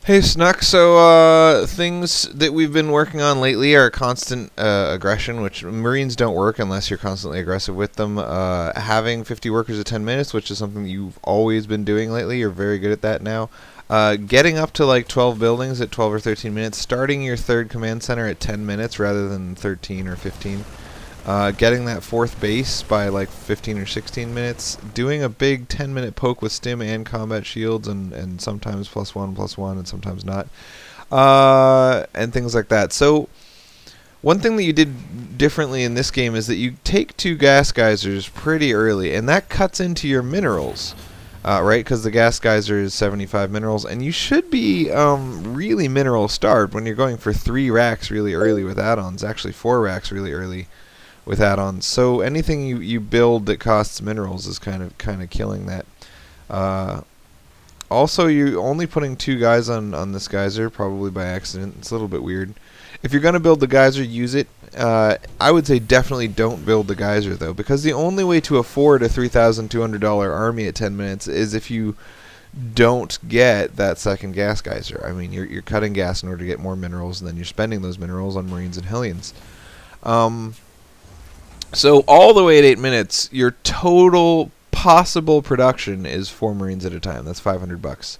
Hey Snuck, so things that we've been working on lately are constant aggression, which Marines don't work unless you're constantly aggressive with them. Having 50 workers at 10 minutes, which is something that you've always been doing lately, you're very good at that now. Getting up to like 12 buildings at 12 or 13 minutes, starting your third command center at 10 minutes rather than 13 or 15. Getting that fourth base by like 15 or 16 minutes, doing a big 10-minute poke with stim and combat shields, and sometimes +1/+1 and sometimes not, and things like that. So one thing that you did differently in this game is that you take two gas geysers pretty early, and that cuts into your minerals, right? Because the gas geyser is 75 minerals, and you should be really mineral starved when you're going for 3 racks really early with add-ons, actually 4 racks really early with add-ons. So anything you build that costs minerals is kind of killing that. Also, you're only putting 2 guys on this geyser, probably by accident. It's a little bit weird. If you're going to build the geyser, use it. I would say definitely don't build the geyser, though, because the only way to afford a $3,200 army at 10 minutes is if you don't get that second gas geyser. I mean, you're cutting gas in order to get more minerals, and then you're spending those minerals on Marines and Hellions. So all the way at 8 minutes, your total possible production is 4 Marines at a time. That's $500.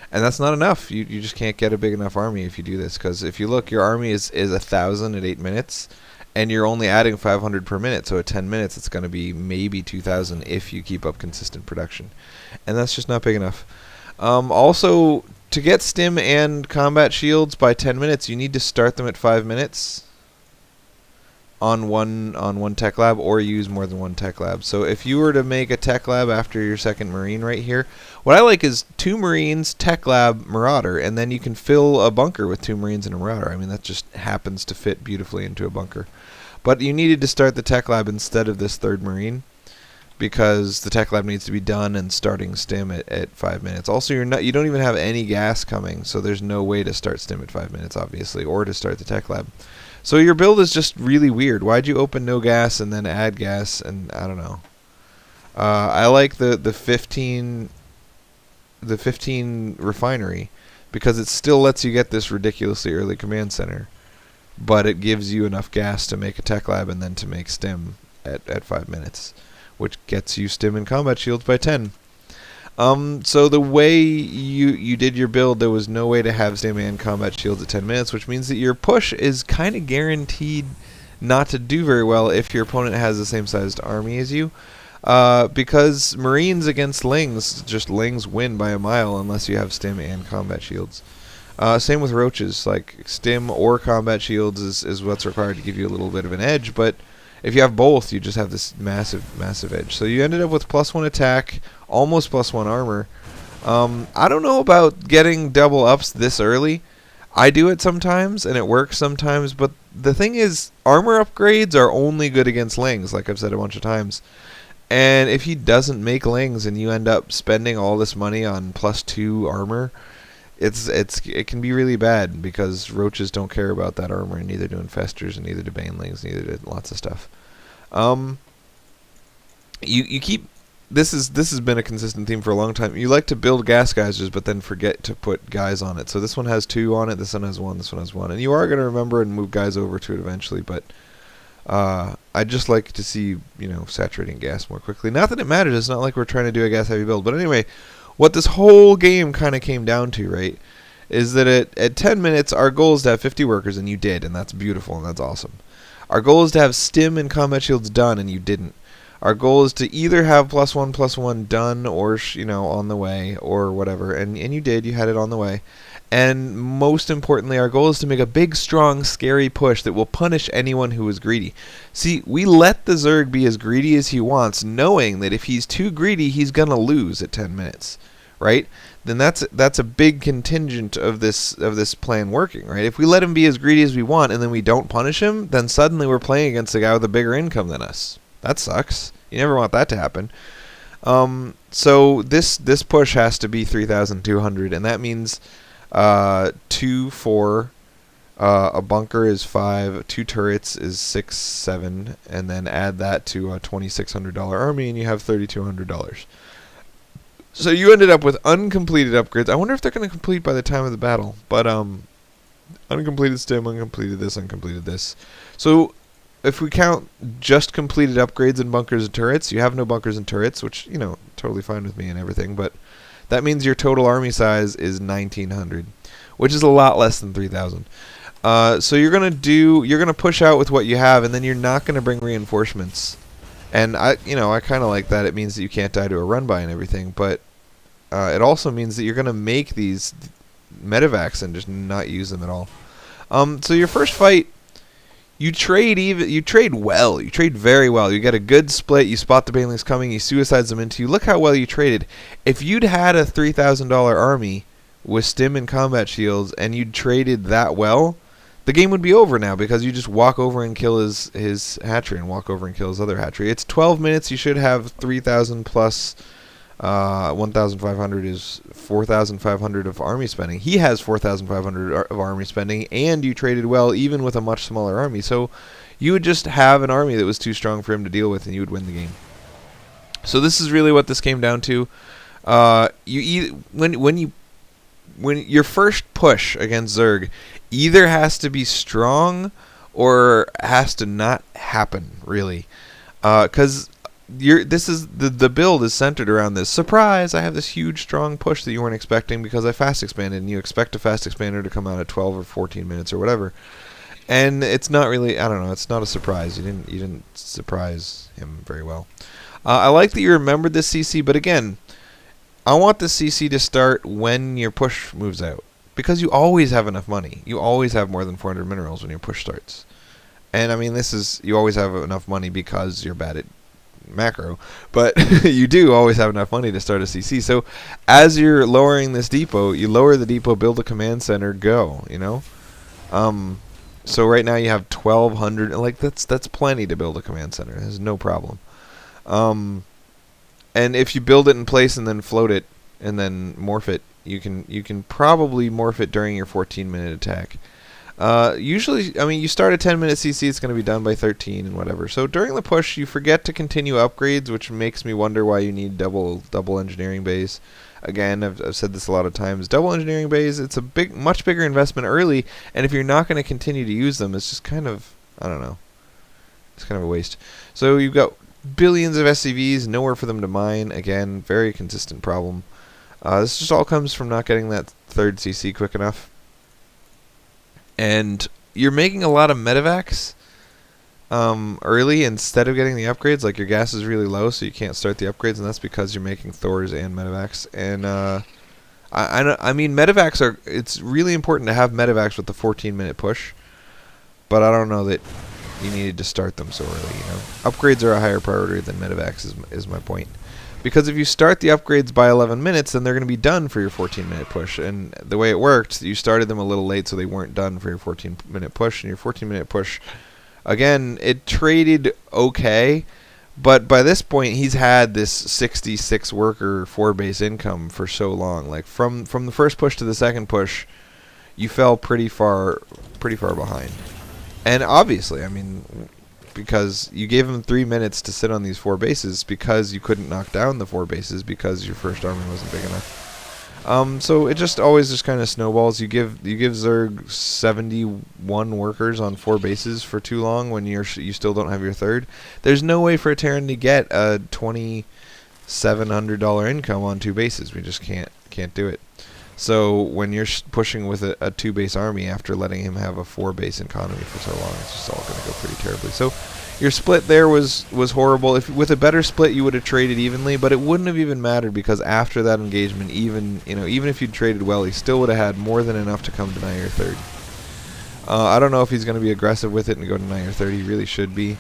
And that's not enough. You just can't get a big enough army if you do this. Because if you look, your army is 1,000 at 8 minutes, and you're only adding 500 per minute. So at 10 minutes, it's going to be maybe 2,000 if you keep up consistent production. And that's just not big enough. Also, to get stim and combat shields by 10 minutes, you need to start them at 5 minutes. On one tech lab, or use more than one tech lab. So if you were to make a tech lab after your second Marine right here, what I like is 2 Marines, tech lab, Marauder, and then you can fill a bunker with 2 Marines and a Marauder. I mean, that just happens to fit beautifully into a bunker. But you needed to start the tech lab instead of this third Marine, because the tech lab needs to be done and starting stim at 5 minutes. Also, you don't even have any gas coming, so there's no way to start stim at 5 minutes, obviously, or to start the tech lab. So your build is just really weird. Why'd you open no gas and then add gas? And I don't know. I like the 15 refinery, because it still lets you get this ridiculously early command center, but it gives you enough gas to make a tech lab and then to make stim at 5 minutes, which gets you stim and combat shields by 10. So the way you did your build, there was no way to have stim and combat shields at 10 minutes, which means that your push is kind of guaranteed not to do very well if your opponent has the same sized army as you. Because Marines against Lings, just Lings win by a mile unless you have stim and combat shields. Same with Roaches, like stim or combat shields is what's required to give you a little bit of an edge, but if you have both, you just have this massive edge. So you ended up with +1 attack, almost +1 armor. I don't know about getting double ups this early. I do it sometimes, and it works sometimes, but the thing is, armor upgrades are only good against Lings, like I've said a bunch of times. And if he doesn't make Lings and you end up spending all this money on +2 armor, it can be really bad, because Roaches don't care about that armor, and neither do Infestors, and neither do Banelings, neither do lots of stuff. You keep this has been a consistent theme for a long time. You like to build gas geysers, but then forget to put guys on it. So this one has 2 on it, this one has 1, this one has 1, and you are going to remember and move guys over to it eventually. But I just like to see saturating gas more quickly. Not that it matters. It's not like we're trying to do a gas heavy build, but anyway. What this whole game kind of came down to, right, is that at 10 minutes, our goal is to have 50 workers, and you did, and that's beautiful, and that's awesome. Our goal is to have stim and combat shields done, and you didn't. Our goal is to either have +1/+1 done, or on the way, or whatever, and you did. You had it on the way. And most importantly, our goal is to make a big, strong, scary push that will punish anyone who is greedy. See, we let the Zerg be as greedy as he wants, knowing that if he's too greedy, he's going to lose at 10 minutes, right? Then that's a big contingent of this plan working, right? If we let him be as greedy as we want and then we don't punish him, then suddenly we're playing against a guy with a bigger income than us. That sucks. You never want that to happen. So this push has to be 3,200, and that means 2, 4, a bunker is 5, 2 turrets is 6, 7, and then add that to a $2,600 army, and you have $3,200. So you ended up with uncompleted upgrades. I wonder if they're going to complete by the time of the battle. But uncompleted stim, uncompleted this, uncompleted this. So if we count just completed upgrades and bunkers and turrets, you have no bunkers and turrets, which, you know, totally fine with me and everything. But that means your total army size is 1,900, which is a lot less than 3,000. So you're gonna push out with what you have, and then you're not gonna bring reinforcements. And I kind of like that. It means that you can't die to a run by and everything, but it also means that you're gonna make these medevacs and just not use them at all. So your first fight, you trade well. You trade very well. You get a good split. You spot the banelings coming. You suicides them into you. Look how well you traded. If you'd had a $3,000 army with stim and combat shields, and you'd traded that well, the game would be over now, because you just walk over and kill his hatchery and walk over and kill his other hatchery. It's 12 minutes. You should have 3,000 plus 1,500 is 4,500 of army spending. He has 4,500 of army spending, and you traded well even with a much smaller army. So you would just have an army that was too strong for him to deal with, and you would win the game. So this is really what this came down to. When your first push against Zerg either has to be strong or has to not happen, really, because the build is centered around this. Surprise! I have this huge strong push that you weren't expecting because I fast expanded, and you expect a fast expander to come out at 12 or 14 minutes or whatever, and it's not really. I don't know. It's not a surprise. You didn't surprise him very well. I like that you remembered this CC, but again, I want the CC to start when your push moves out, because you always have enough money. You always have more than 400 minerals when your push starts. And I mean, you always have enough money because you're bad at macro, but you do always have enough money to start a CC. So as you're lowering this depot, you lower the depot, build a command center, go, you know? So right now you have 1,200, like that's plenty to build a command center. There's no problem. And if you build it in place and then float it and then morph it, you can probably morph it during your 14-minute attack. Usually, I mean, you start a 10-minute CC, it's going to be done by 13 and whatever. So during the push, you forget to continue upgrades, which makes me wonder why you need double engineering bays. Again, I've said this a lot of times. Double engineering bays, it's a much bigger investment early, and if you're not going to continue to use them, it's just kind of, I don't know, it's kind of a waste. So you've got billions of SCVs, nowhere for them to mine. Again, very consistent problem. This just all comes from not getting that third CC quick enough. And you're making a lot of medevacs early instead of getting the upgrades. Like, your gas is really low, so you can't start the upgrades, and that's because you're making Thors and medevacs. And I mean, medevacs it's really important to have medevacs with the 14-minute push, but I don't know that you needed to start them so early, you know. Upgrades are a higher priority than medevacs is my point. Because if you start the upgrades by 11 minutes, then they're going to be done for your 14-minute push. And the way it worked, you started them a little late, so they weren't done for your 14-minute push. And your 14-minute push, again, it traded okay, but by this point, he's had this 66 worker 4-base income for so long. Like, from the first push to the second push, you fell pretty far behind. And obviously, I mean, because you gave him 3 minutes to sit on these 4 bases because you couldn't knock down the 4 bases because your first army wasn't big enough. So it just always just kind of snowballs. You give Zerg 71 workers on 4 bases for too long when you still don't have your third. There's no way for a Terran to get a $2,700 income on 2 bases. We just can't do it. So when you're pushing with a 2-base army after letting him have a 4-base economy for so long, it's just all going to go pretty terribly. So your split there was horrible. If with a better split, you would have traded evenly, but it wouldn't have even mattered, because after that engagement, even if you'd traded well, he still would have had more than enough to come deny your third. I don't know if he's going to be aggressive with it and go deny your third. He really should be.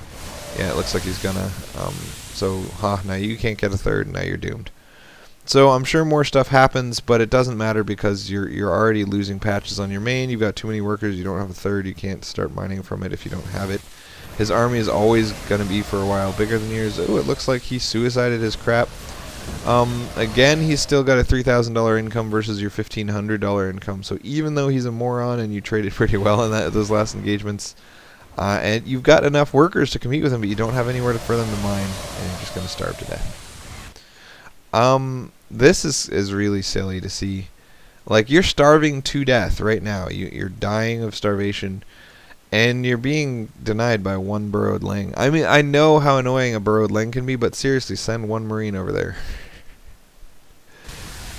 Yeah, it looks like he's gonna. Now you can't get a third. Now you're doomed. So I'm sure more stuff happens, but it doesn't matter because you're already losing patches on your main. You've got too many workers. You don't have a third. You can't start mining from it if you don't have it. His army is always going to be, for a while, bigger than yours. Oh, it looks like he suicided his crap. Again, he's still got a $3,000 income versus your $1,500 income. So even though he's a moron and you traded pretty well in those last engagements, and you've got enough workers to compete with him, but you don't have anywhere for them to mine, and you're just going to starve to death. This is really silly to see. Like, you're starving to death right now. You're dying of starvation, and you're being denied by one burrowed lang. I mean, I know how annoying a burrowed lang can be, but seriously, send one Marine over there.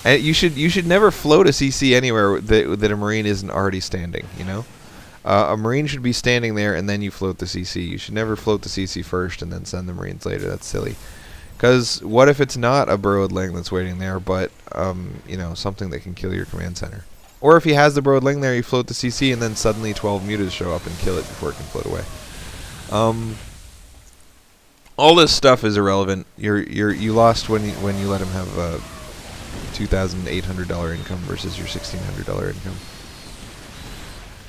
And you should never float a CC anywhere that a Marine isn't already standing. You know, a Marine should be standing there, and then you float the CC. You should never float the CC first and then send the Marines later. That's silly. Because what if it's not a burrowed lang that's waiting there, but you know, something that can kill your command center? Or if he has the burrowed lang there, you float the CC, and then suddenly 12 mutas show up and kill it before it can float away. All this stuff is irrelevant. You lost when you let him have $2,800 income versus your $1,600 income,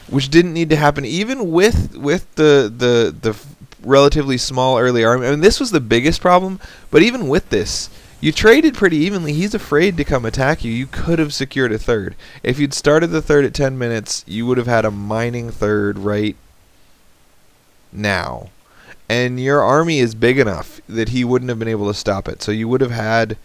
which didn't need to happen, even with the relatively small early army. I mean, this was the biggest problem, but even with this, you traded pretty evenly. He's afraid to come attack you. You could have secured a third. If you'd started the third at 10 minutes, you would have had a mining third right now. And your army is big enough that he wouldn't have been able to stop it. So you would have had,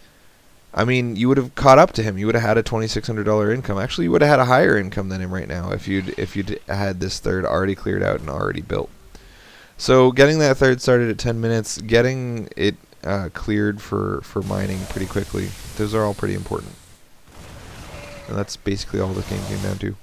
I mean, you would have caught up to him. You would have had a $2,600 income. Actually, you would have had a higher income than him right now if you'd had this third already cleared out and already built. So getting that third started at 10 minutes, getting it cleared for mining pretty quickly, those are all pretty important. And that's basically all the game came down to.